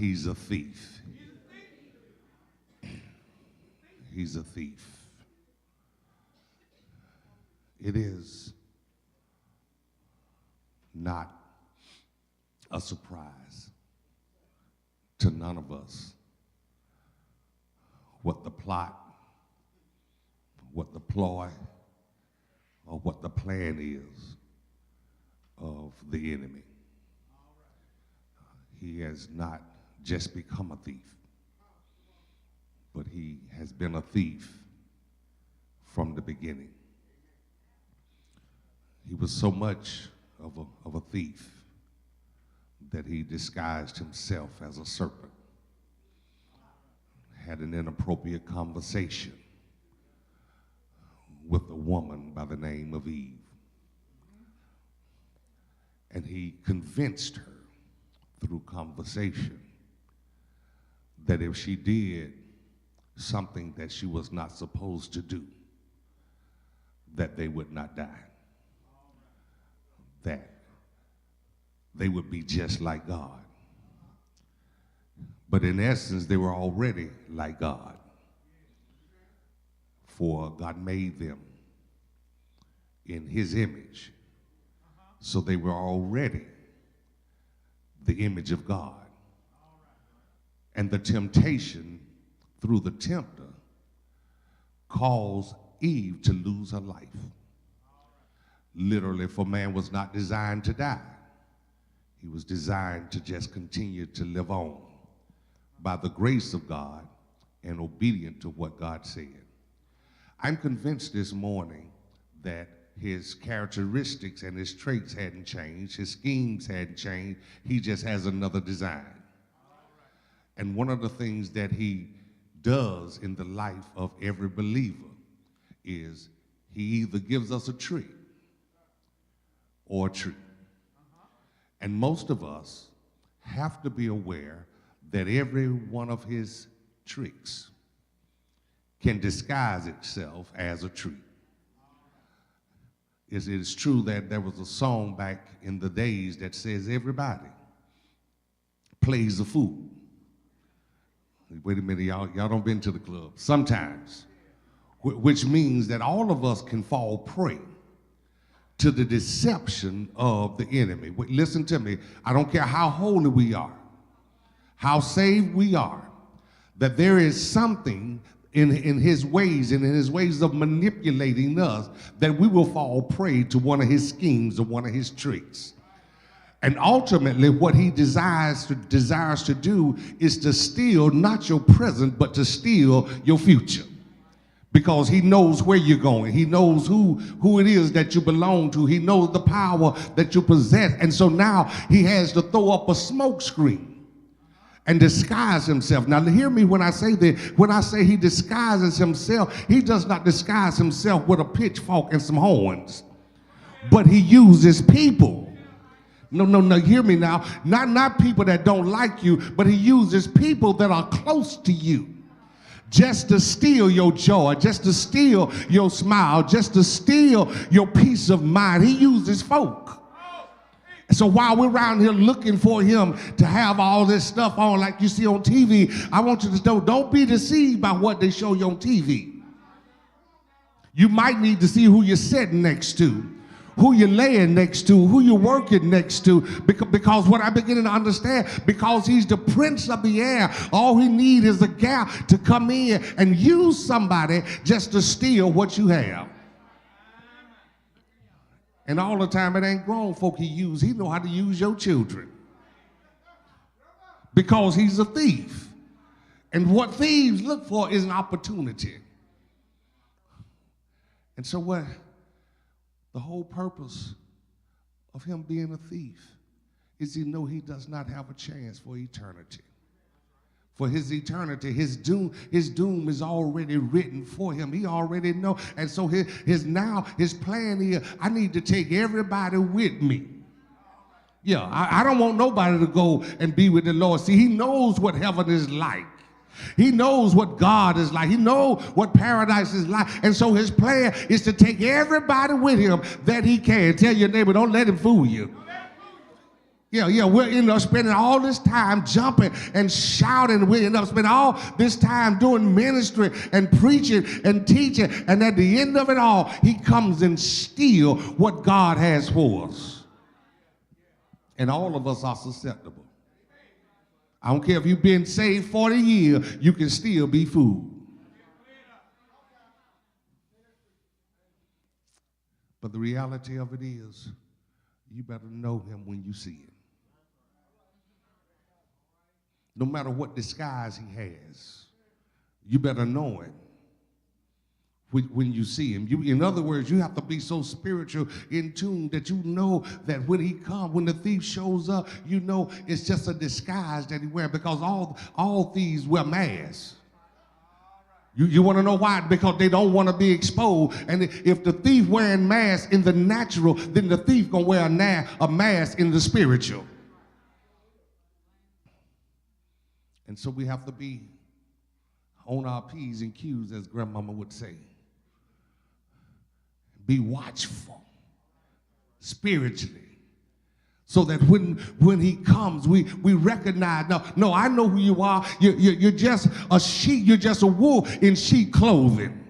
he's a thief. He's a thief. It is not a surprise to none of us what the plot, what the ploy, or what the plan is of the enemy. He has not just become a thief, but he has been a thief from the beginning. He was so much of a thief that he disguised himself as a serpent, had an inappropriate conversation with a woman by the name of Eve. And he convinced her through conversation that if she did something that she was not supposed to do, that they would not die, that they would be just like God. But in essence, they were already like God, for God made them in his image. So they were already the image of God. And the temptation through the tempter caused Eve to lose her life. Literally, for man was not designed to die. He was designed to just continue to live on by the grace of God and obedient to what God said. I'm convinced this morning that his characteristics and his traits hadn't changed. His schemes hadn't changed. He just has another design. And one of the things that he does in the life of every believer is he either gives us a trick or a treat. And most of us have to be aware that every one of his tricks can disguise itself as a treat. It is true that there was a song back in the days that says everybody plays a fool. Wait a minute, y'all don't been to the club. Sometimes, which means that all of us can fall prey to the deception of the enemy. Listen to me, I don't care how holy we are, how saved we are, that there is something in his ways and in his ways of manipulating us that we will fall prey to one of his schemes or one of his tricks. And ultimately what he desires to do is to steal not your present, but to steal your future. Because he knows where you're going. He knows who it is that you belong to. He knows the power that you possess. And so now he has to throw up a smoke screen and disguise himself. Now hear me when I say that. When I say he disguises himself, he does not disguise himself with a pitchfork and some horns, but he uses people. No, hear me now. Not people that don't like you, but he uses people that are close to you just to steal your joy, just to steal your smile, just to steal your peace of mind. He uses folk. So while we're around here looking for him to have all this stuff on like you see on TV, I want you to know, don't be deceived by what they show you on TV. You might need to see who you're sitting next to, who you're laying next to, who you're working next to, because what I'm beginning to understand, because he's the prince of the air, all he needs is a gap to come in and use somebody just to steal what you have. And all the time it ain't grown folk he use. He know how to use your children because he's a thief. And what thieves look for is an opportunity. And so what? The whole purpose of him being a thief is he know he does not have a chance for eternity. For his eternity, his doom is already written for him. He already know. And so his plan here, I need to take everybody with me. Yeah, I don't want nobody to go and be with the Lord. See, he knows what heaven is like. He knows what God is like. He knows what paradise is like. And so his plan is to take everybody with him that he can. Tell your neighbor, don't let him fool you. Yeah, we'll end up spending all this time jumping and shouting. We end up spending all this time doing ministry and preaching and teaching. And at the end of it all, he comes and steals what God has for us. And all of us are susceptible. I don't care if you've been saved 40 years, you can still be fooled. But the reality of it is, you better know him when you see him. No matter what disguise he has, you better know him when you see him. In other words, you have to be so spiritual in tune that you know that when he comes, when the thief shows up, you know it's just a disguise that he wears, because all thieves wear masks. You want to know why? Because they don't want to be exposed. And if the thief wearing masks in the natural, then the thief going to wear a mask in the spiritual. And so we have to be on our P's and Q's, as grandmama would say. Be watchful spiritually, so that when he comes, we recognize, no, I know who you are. You're just a sheep. You're just a wolf in sheep clothing.